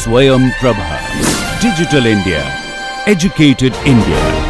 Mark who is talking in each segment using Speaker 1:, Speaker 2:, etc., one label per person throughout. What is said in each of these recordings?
Speaker 1: Swayam Prabha. Digital India. Educated India.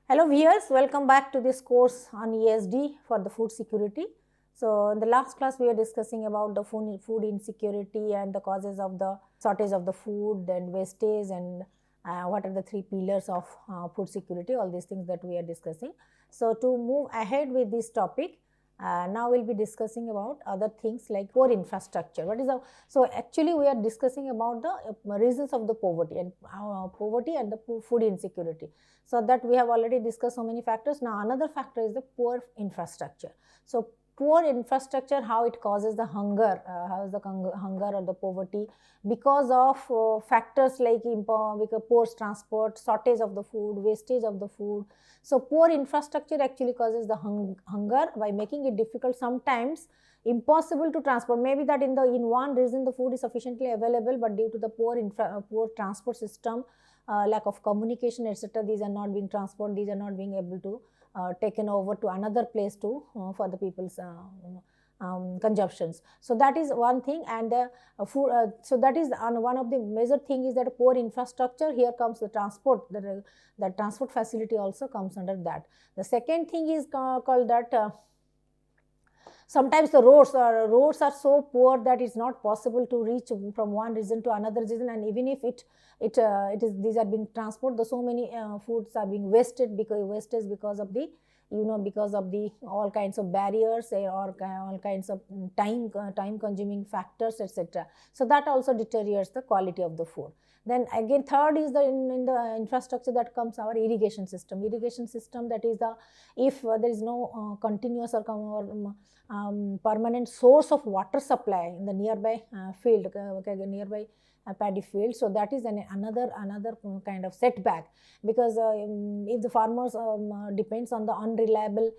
Speaker 2: Hello viewers, welcome back to this course on ESD for the food security. So, in the last class we were discussing about the food insecurity and the causes of the shortage of the food and wastage and what are the three pillars of food security, all these things that we are discussing. So, to move ahead with this topic, now we will be discussing about other things like poor infrastructure. What is the, so actually we are discussing about the reasons of the poverty and the food insecurity. So that we have already discussed so many factors. Now another factor is the poor infrastructure. So poor infrastructure, how it causes the hunger, how is the hunger or the poverty because of factors like poor transport, shortage of the food, wastage of the food. So poor infrastructure actually causes the hunger by making it difficult, sometimes impossible to transport. Maybe that in one region the food is sufficiently available, but due to the poor transport system, lack of communication, etc., these are not being transported, these are not being able to taken over to another place to for the people's consumptions. So that is one thing, and food. So that is one of the major thing is that poor infrastructure. Here comes the transport. The transport facility also comes under that. The second thing is called that. Sometimes the roads are so poor that it's not possible to reach from one region to another region, and even if it is these are being transported, so many foods are being wasted because of the because of the all kinds of barriers or all kinds of time consuming factors, etc. So that also deteriorates the quality of the food. Then again, third is in the infrastructure that comes our irrigation system. Irrigation system, that is if there is no continuous or permanent source of water supply in the nearby field, nearby paddy field. So that is another kind of setback, because if the farmers depends on the unreliable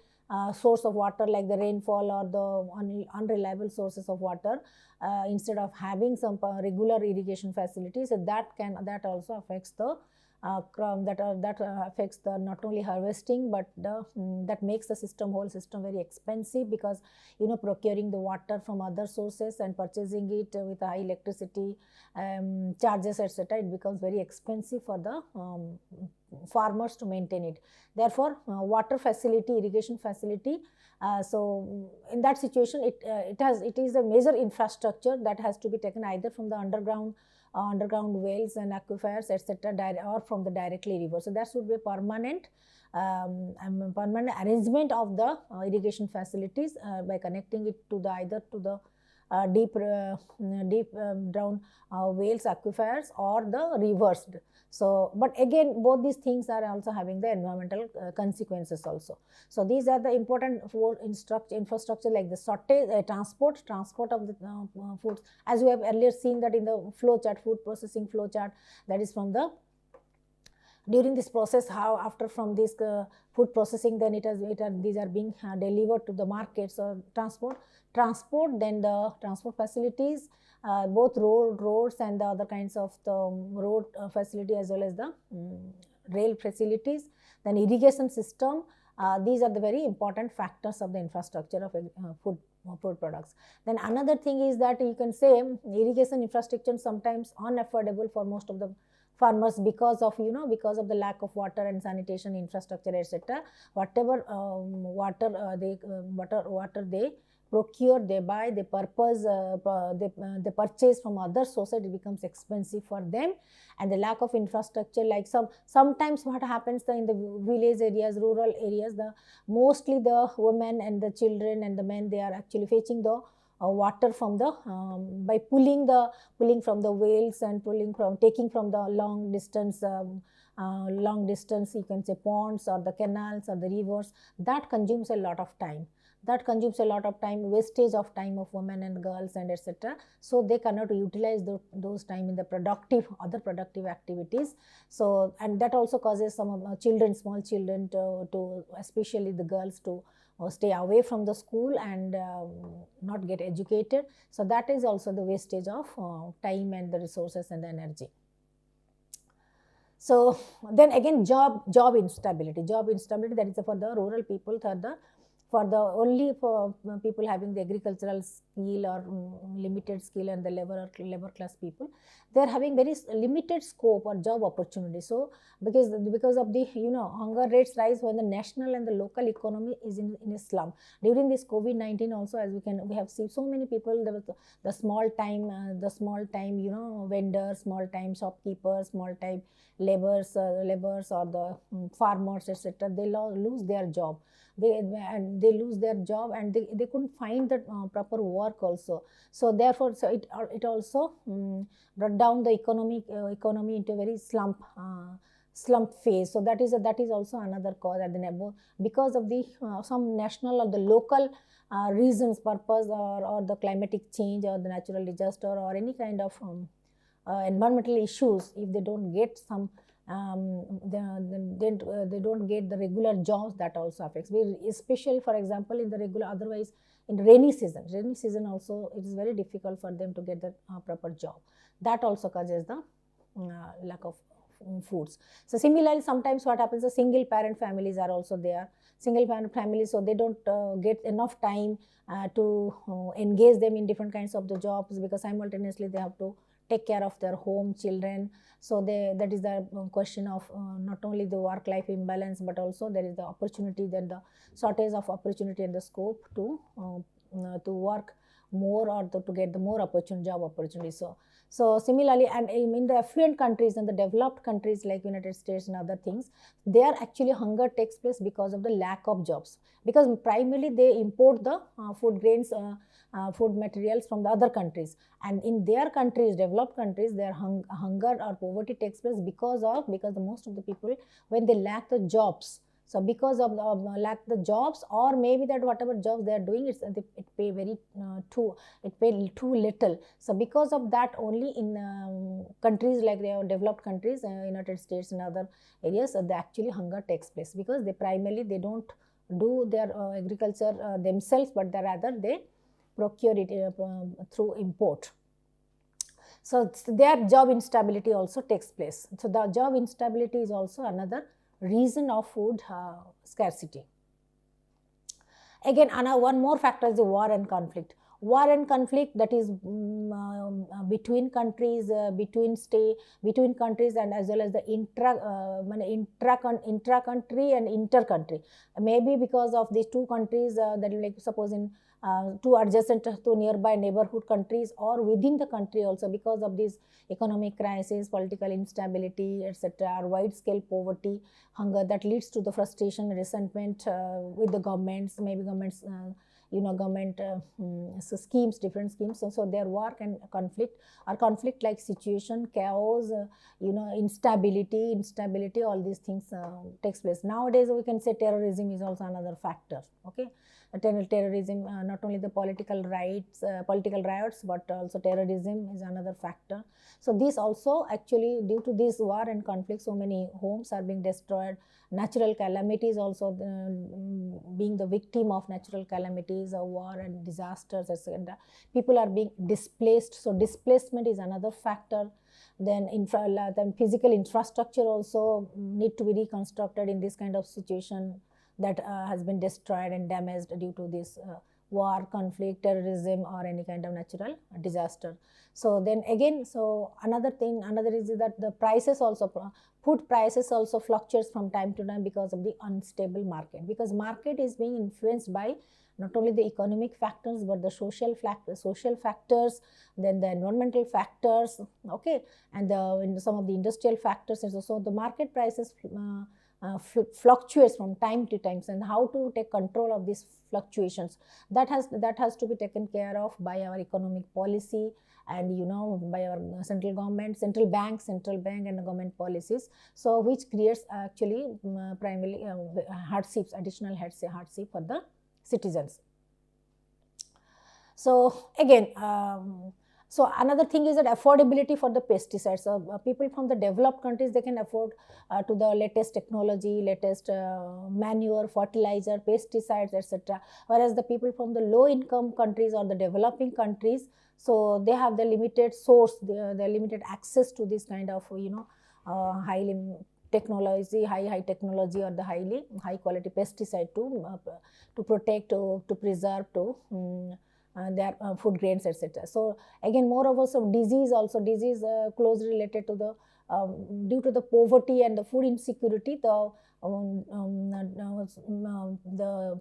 Speaker 2: source of water like the rainfall or the unreliable sources of water, instead of having some regular irrigation facilities, so that also affects the affects the not only harvesting, but that makes the whole system very expensive, because procuring the water from other sources and purchasing it with high electricity charges, etc., it becomes very expensive for the farmers to maintain it. Therefore, water facility, irrigation facility, so in that situation it is a major infrastructure that has to be taken either from the underground wells and aquifers, etc., or from the directly river. So that should be a permanent arrangement of the irrigation facilities by connecting it to either to the deep down wells, aquifers, or the rivers. So, but again, both these things are also having the environmental consequences also. So these are the important infrastructure like the transport of the foods, as we have earlier seen that in the flow chart, food processing flow chart, that is from the during this process, how after from this food processing, then these are being delivered to the markets or transport, then the transport facilities, both roads and the other kinds of the road facility as well as the rail facilities, then irrigation system. These are the very important factors of the infrastructure of food products. Then another thing is that you can say irrigation infrastructure sometimes unaffordable for most of the farmers because of the lack of water and sanitation infrastructure, etc. Whatever water they procure, they buy, they they purchase from other sources, it becomes expensive for them. And the lack of infrastructure, like sometimes what happens in the village areas, rural areas, mostly the women and the children and the men, they are actually fetching the water from the by pulling from the wells and taking from the long distance long distance, you can say ponds or the canals or the rivers, that consumes a lot of time. That consumes a lot of time, wastage of time of women and girls and etc. So they cannot utilize those time in the other productive activities. So, and that also causes some of children, small children to especially the girls to stay away from the school and not get educated. So that is also the wastage of time and the resources and the energy. So then again, job instability, that is for the rural people, only for people having the agricultural skill or limited skill, and the labor class people, they are having very limited scope or job opportunity. So because of the hunger rates rise when the national and the local economy is in a slump. During this COVID-19 also, as we have seen so many people, the small time vendors, small time shopkeepers, small time laborers or the farmers, etc. They lose their job. They lose their job, and they couldn't find the proper work also. So therefore, it also brought down the economy into a very slump phase. So that is also another cause at the because of the some national or the local reasons, purpose, or the climatic change or the natural disaster or any kind of environmental issues. If they don't get some they don't get the regular jobs, that also affects. Especially, for example, in the regular, otherwise in rainy season also, it is very difficult for them to get the proper job. That also causes the lack of foods. So similarly, sometimes what happens, the single parent families are also there, so they don't get enough time to engage them in different kinds of the jobs, because simultaneously they have to take care of their home, children. So that is the question of not only the work-life imbalance, but also there is the opportunity, then the shortage of opportunity and the scope to work more or to get the more job opportunities. So similarly, and in the affluent countries and the developed countries like United States and other things, there actually hunger takes place because of the lack of jobs, because primarily they import the food grains, food materials from the other countries, and in their countries, developed countries, their hunger or poverty takes place because the most of the people, when they lack the jobs. So because of lack the jobs, or maybe that whatever jobs they are doing, it pay too little. So because of that, only in countries like the developed countries, United States and other areas, the actually hunger takes place, because they don't do their agriculture themselves, but rather they procure it through import. So their job instability also takes place. So the job instability is also another reason of food scarcity. Again, one more factor is the war and conflict. That is between countries, between countries, and as well as the intra-country and inter-country. Maybe because of these two countries, that like suppose in two adjacent to nearby neighborhood countries, or within the country also, because of this economic crisis, political instability, etc., or wide-scale poverty, hunger, that leads to the frustration, resentment with the governments, maybe governments, schemes, different schemes. So their war and conflict, or conflict-like situation, chaos, instability, all these things takes place. Nowadays, we can say terrorism is also another factor. Okay. Terrorism, not only the political riots, but also terrorism is another factor. So this also, actually, due to this war and conflict, so many homes are being destroyed. Natural calamities also, being the victim of natural calamities, war and disasters, etc. People are being displaced. So displacement is another factor. Then physical infrastructure also need to be reconstructed in this kind of situation that has been destroyed and damaged due to this war, conflict, terrorism, or any kind of natural disaster. So then again, another is that the prices also, food prices also fluctuates from time to time because of the unstable market, because market is being influenced by not only the economic factors, but the social factors, then the environmental factors, okay, and some of the industrial factors. So the market prices fluctuates from time to time, and how to take control of these fluctuations, that has to be taken care of by our economic policy, and by our central government, central bank and government policies, so which creates actually primarily hardships, additional hardship for the citizens. So again, so another thing is that affordability for the pesticides. So people from the developed countries, they can afford to the latest technology, latest manure, fertilizer, pesticides, etc. Whereas the people from the low income countries or the developing countries, so they have the limited source, the limited access to this kind of highly technology, high technology, or the high quality pesticide to protect, to preserve, to their food grains, etc. So again, moreover, so disease closely related to the due to the poverty and the food insecurity, the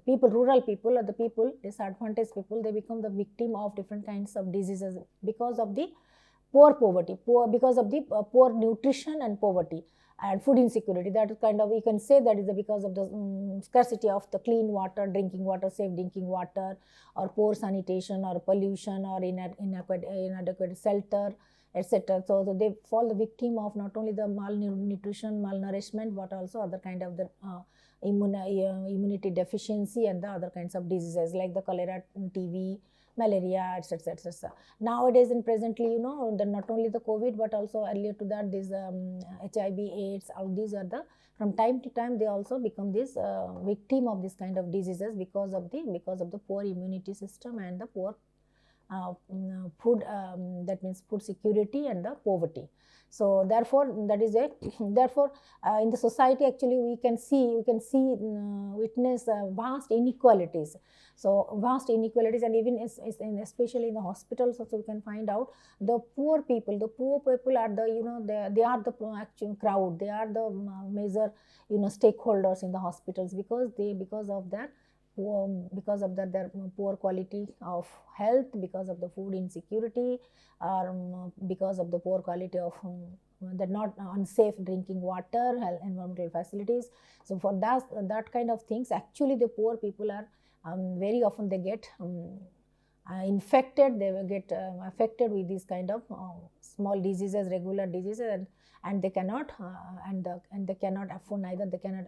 Speaker 2: people, rural people, or the people, disadvantaged people, they become the victim of different kinds of diseases because of the because of the poor nutrition and poverty and food insecurity. That is kind of, we can say that is because of the scarcity of the clean water, drinking water, safe drinking water, or poor sanitation, or pollution, or inadequate shelter, etc. So they fall the victim of not only the malnutrition, malnourishment, but also other kind of the immunity deficiency and the other kinds of diseases like the cholera, TB, malaria, etc., etc. Nowadays, in presently, not only the COVID, but also earlier to that, this HIV, AIDS, all these are the, from time to time, they also become this victim of this kind of diseases because of the poor immunity system and the poor food, that means food security and the poverty. So therefore, that is therefore in the society, actually we can witness vast inequalities. So vast inequalities, and even especially in the hospitals also, we can find out the poor people are the they are the actual crowd, they are the major stakeholders in the hospitals, because of that their poor quality of health, because of the food insecurity, or because of the poor quality of the not unsafe drinking water, health, environmental facilities. So for that kind of things, actually the poor people are very often they get infected, they will get affected with these kind of small diseases, regular diseases, and they cannot they cannot afford, neither they can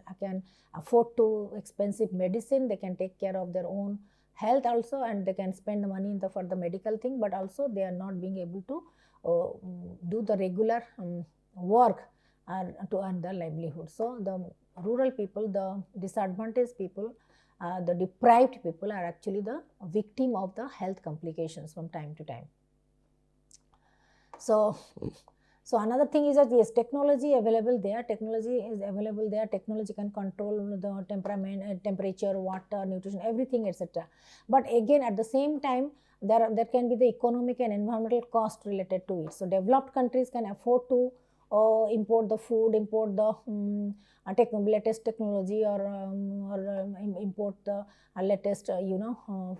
Speaker 2: afford to expensive medicine, they can take care of their own health also, and they can spend money for the medical thing, but also they are not being able to do the regular work to earn their livelihood. So the rural people, the disadvantaged people, the deprived people are actually the victim of the health complications from time to time. So another thing is that yes, technology available there, technology can control the temperament, temperature, water, nutrition, everything, etc. But again, at the same time, there can be the economic and environmental cost related to it. So developed countries can afford to import the food, import the latest technology, or import the latest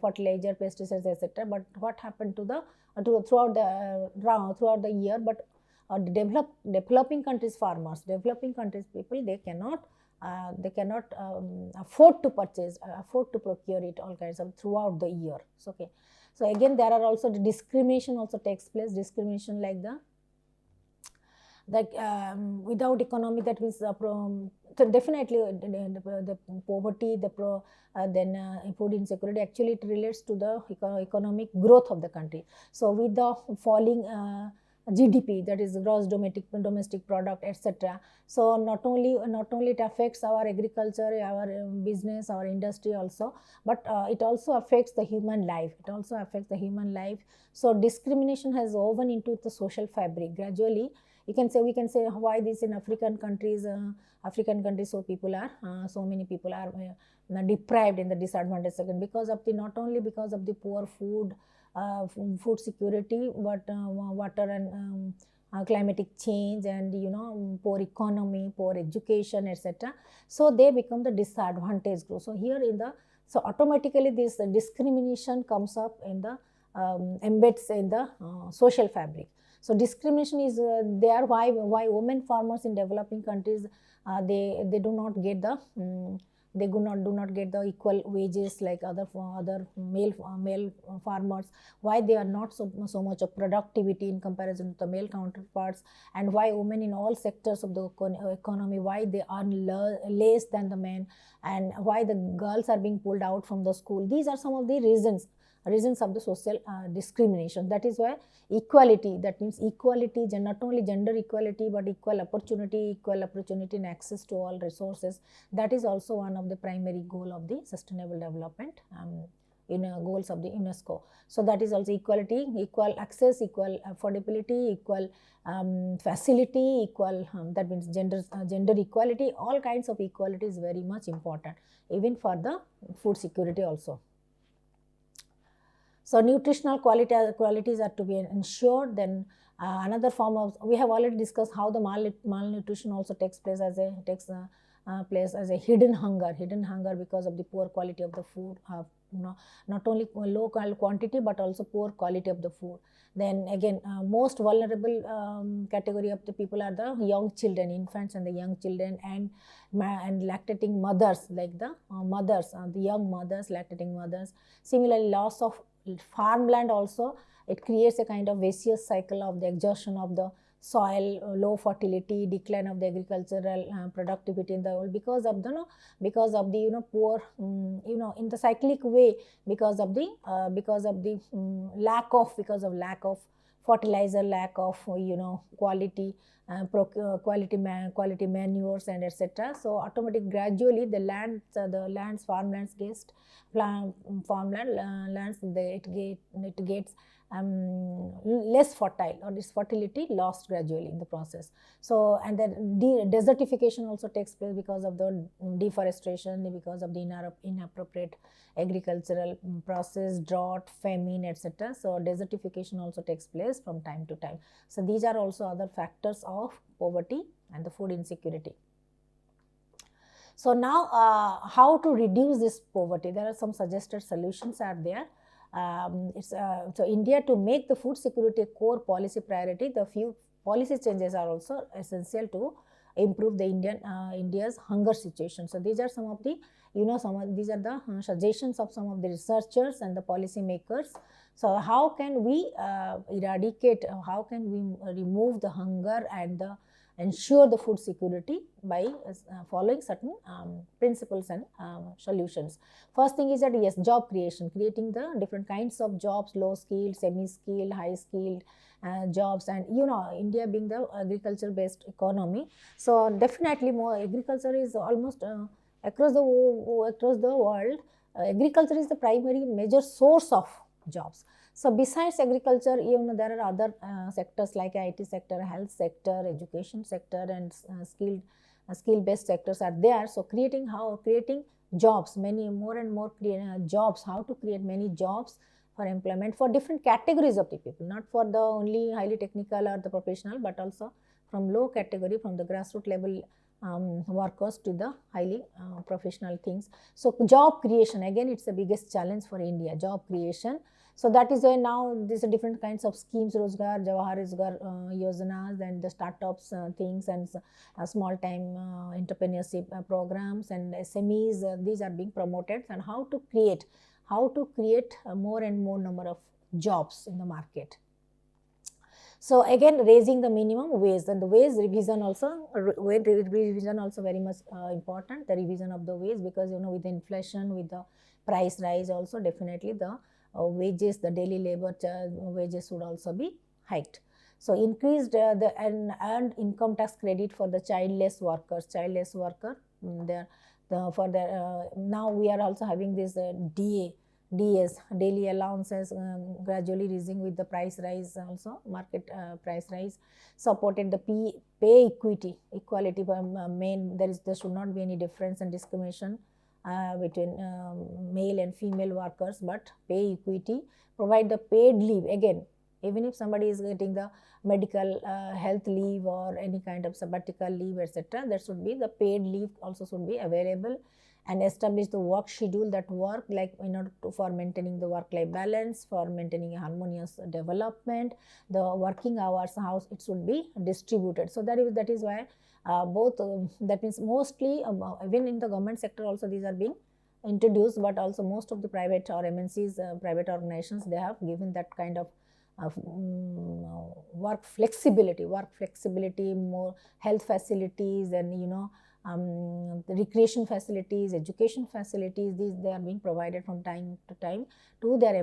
Speaker 2: fertilizer, pesticides, etc. But what happened to the throughout the year? But developing countries farmers, developing countries people, they cannot afford to purchase, afford to procure it all kinds of throughout the year. So, okay. So again, there are also the discrimination also takes place, discrimination like without economy, that means so definitely the poverty, then food insecurity, actually it relates to the economic growth of the country. So with the falling GDP, that is gross domestic product, etc. So not only it affects our agriculture, our business, our industry also, but it also affects the human life. So discrimination has woven into the social fabric gradually. We can say why this in African countries, so people are so many people are deprived in the disadvantaged second, because of the not only because of the poor food security, but water and climatic change, and poor economy, poor education, etc. So they become the disadvantaged group. So here so automatically this discrimination comes up in the embeds in the social fabric. So discrimination is there. Why women farmers in developing countries, they do not get the they do not get the equal wages like other male farmers. Why they are not so much of productivity in comparison to the male counterparts, and why women in all sectors of the economy, why they earn less than the men, and why the girls are being pulled out from the school. These are some of the reasons of the social discrimination. That is why equality, that means equality, not only gender equality but equal opportunity in access to all resources, that is also one of the primary goal of the sustainable development goals of the UNESCO. So that is also equality, equal access, equal affordability, equal facility, equal that means gender equality. All kinds of equality is very much important, even for the food security also. So nutritional qualities are to be ensured. Then another form of, we have already discussed how the malnutrition also takes place as a hidden hunger because of the poor quality of the food, not only low quantity but also poor quality of the food. Then again, most vulnerable category of the people are the young children, infants and the young children, and lactating mothers, like the the young mothers, lactating mothers. Similarly, loss of farmland also, it creates a kind of vicious cycle of the exhaustion of the soil, low fertility, decline of the agricultural productivity in the world because of the poor in the cyclic way, because of the lack of fertilizer, lack of quality manures and etc. So automatic gradually the farmlands it gets less fertile, or its fertility lost gradually in the process. So and then desertification also takes place because of the deforestation, because of the inappropriate agricultural process, drought, famine, etc. So desertification also takes place from time to time. So these are also other factors of poverty and the food insecurity. So now how to reduce this poverty? There are some suggested solutions are there. So India, to make the food security a core policy priority, the few policy changes are also essential to improve the India's hunger situation. So these are some of the these are the suggestions of some of the researchers and the policy makers. So how can we eradicate, how can we remove the hunger and ensure the food security by following certain principles and solutions. First thing is that, yes, job creation, creating the different kinds of jobs, low skilled, semi skilled, high skilled jobs. And India being the agriculture based economy, so definitely more agriculture is almost across the world, agriculture is the primary major source of jobs. So besides agriculture, there are other sectors like IT sector, health sector, education sector, and skill based sectors are there. So creating jobs, many more and more jobs, how to create many jobs for employment for different categories of the people, not for the only highly technical or the professional, but also from low category, from the grassroots level workers to the highly professional things. So job creation, again, it's the biggest challenge for India, job creation. So that is why now these are different kinds of schemes, Rozgar, Jawahar Rozgar Yojanas, and the startups things, and small time entrepreneurship programs and SMEs, these are being promoted, and how to create more and more number of jobs in the market. So again, raising the minimum wage, and the wage revision also very much important, the revision of the wage, because with the inflation, with the price rise also, definitely the wages, the daily labor wages should also be hiked. So increased the earned income tax credit for the childless worker. Now we are also having this DS, daily allowances, gradually rising with the price rise, also market price rise, supported the pay equality by there should not be any difference and discrimination between male and female workers, but pay equity, provide the paid leave. Again, Even if somebody is getting the medical health leave or any kind of sabbatical leave, etc., there should be the paid leave also should be available, and establish the work schedule that work like in order to, for maintaining the work-life balance, for maintaining a harmonious development, the working hours, how it should be distributed. So that is why both that means mostly even in the government sector also these are being introduced, but also most of the private or MNCs, private organizations, they have given that kind of work flexibility, more health facilities, and the recreation facilities, education facilities. These they are being provided from time to time to their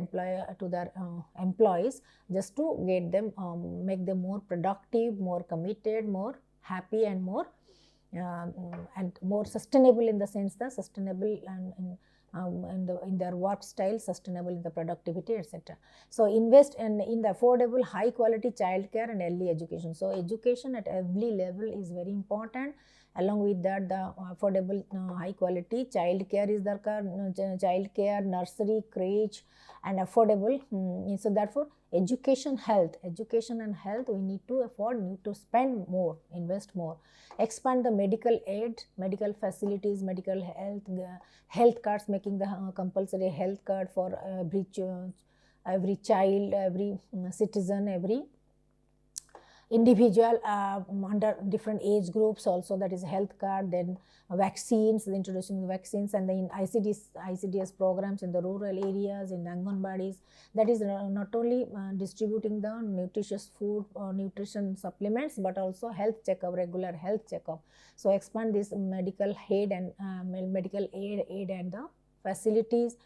Speaker 2: employees, just to get them make them more productive, more committed, more happy, and more sustainable, in the sense the sustainable and in their work style, sustainable in the productivity, etc. So invest in the affordable high quality child care and early education. So education at every level is very important. Along with that, the affordable high quality child care is there, child care, nursery, crèche, and affordable. So therefore education and health we need to afford, need to spend more, invest more. Expand the medical aid, medical facilities, medical health cards, making the compulsory health card for every child, every citizen, every individual under different age groups also, that is health card. Then vaccines, introducing vaccines, and then ICDS programs in the rural areas, in the Anganwadis, that is not only distributing the nutritious food or nutrition supplements, but also health checkup, regular health checkup. So expand this medical aid and medical aid and the facilities.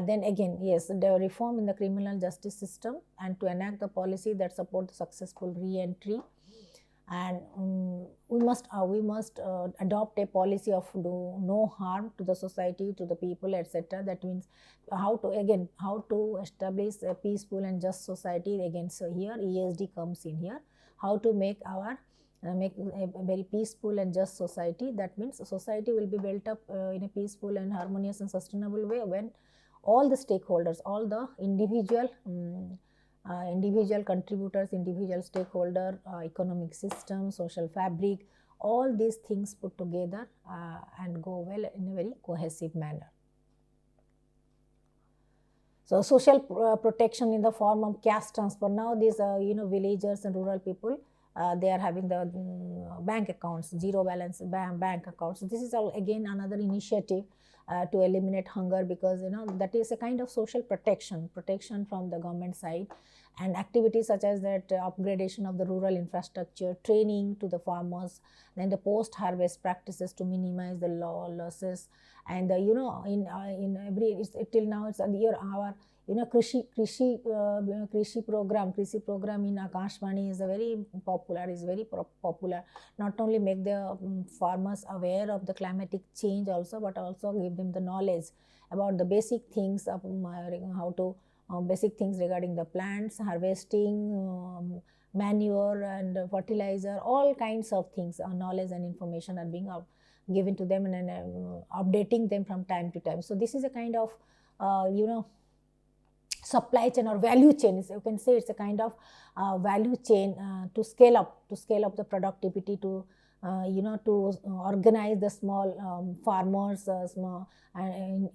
Speaker 2: Then again, yes, the reform in the criminal justice system, and to enact the policy that support the successful re-entry. And we must adopt a policy of do no harm to the society, to the people, etc. That means how to establish a peaceful and just society. Again, so here ESD comes in here. How to make make a very peaceful and just society. That means society will be built up in a peaceful and harmonious and sustainable way when all the stakeholders, all the individual contributors, individual stakeholder, economic system, social fabric, all these things put together and go well in a very cohesive manner. So social protection in the form of cash transfer. Now these villagers and rural people, they are having the bank accounts, zero balance bank accounts. So this is all again another initiative to eliminate hunger, because that is a kind of social protection from the government side. And activities such as that upgradation of the rural infrastructure, training to the farmers, then the post harvest practices to minimize the losses, and in every till now it's our Krishi program in Akashvani is very popular. Not only make the farmers aware of the climatic change also, but also give them the knowledge about the basic things of basic things regarding the plants, harvesting, manure and fertilizer, all kinds of things, knowledge and information are being given to them, and updating them from time to time. So this is a kind of supply chain or value chain. You can say it's a kind of value chain to scale up the productivity, to to organize the small farmers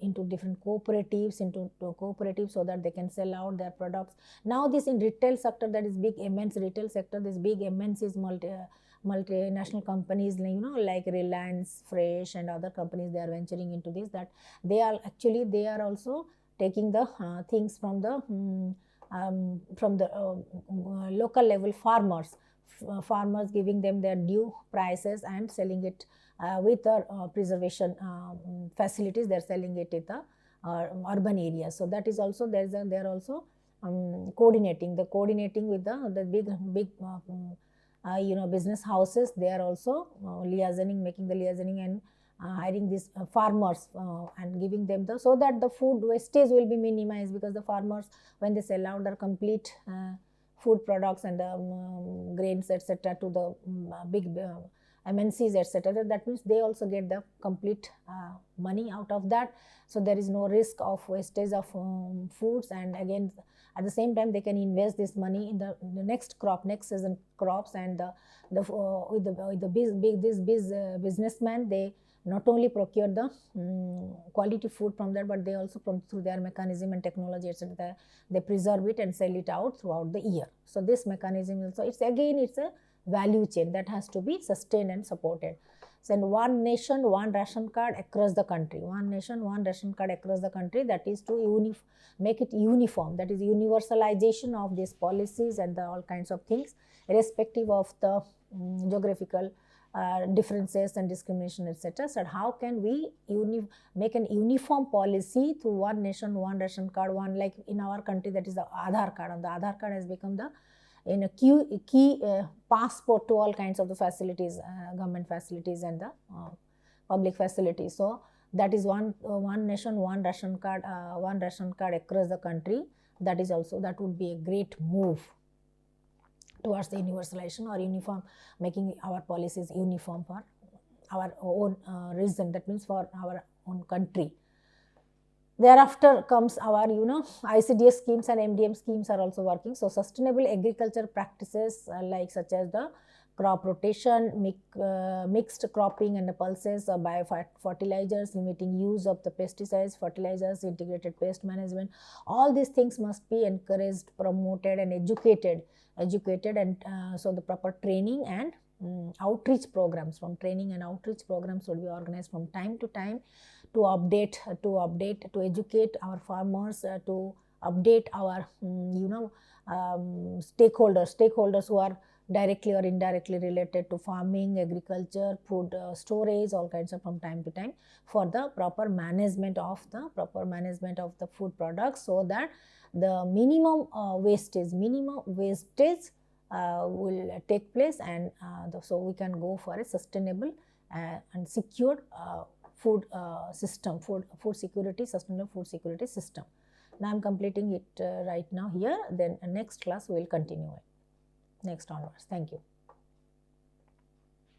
Speaker 2: into different cooperatives, so that they can sell out their products. Now this in retail sector, that is big immense retail sector, this big MNCs, multinational companies, like Reliance, Fresh and other companies, they are venturing into this, that they are also taking the things from the local level farmers, giving them their due prices and selling it with the preservation facilities. They are selling it in the urban areas. So that is also they are also coordinating with the big business houses. They are also making the liaisoning and hiring these farmers and giving them so that the food wastage will be minimized, because the farmers, when they sell out their complete food products and grains, etc., to the big MNCs, etc. That means they also get the complete money out of that. So there is no risk of wastage of foods, and again at the same time they can invest this money in the next crop, next season crops, and with the businessman, they not only procure the quality food from that, but they also through their mechanism and technology, etc., they preserve it and sell it out throughout the year. So this mechanism also, it's a value chain that has to be sustained and supported. So, and one nation, one ration card across the country. One nation, one ration card across the country. That is to make it uniform. That is universalization of these policies and all kinds of things, irrespective of the geographical differences and discrimination, etc. So, how can we make an uniform policy through one nation, one ration card, one, like in our country, that is the Aadhaar card. And the Aadhaar card has become the key passport to all kinds of the facilities, government facilities and the public facilities. So that is one nation, one ration card across the country. That is also, that would be a great move towards the universalization or uniform, making our policies uniform for our own reason. That means for our own country. Thereafter comes our, ICDS schemes and MDM schemes are also working. So sustainable agriculture practices like such as the crop rotation, mixed cropping and the pulses, fertilizers, limiting use of the pesticides, fertilizers, integrated pest management. All these things must be encouraged, promoted and educated, and so the proper training and outreach programs, will be organized from time to time to update, to educate our farmers, to update our stakeholders who are directly or indirectly related to farming, agriculture, food storage, all kinds of, from time to time, for the proper management of the food products, so that the minimum wastage will take place, and so we can go for a sustainable and secured food system, food security, sustainable food security system. Now I am completing it right now here. Then next class we will continue it next onwards. Thank you.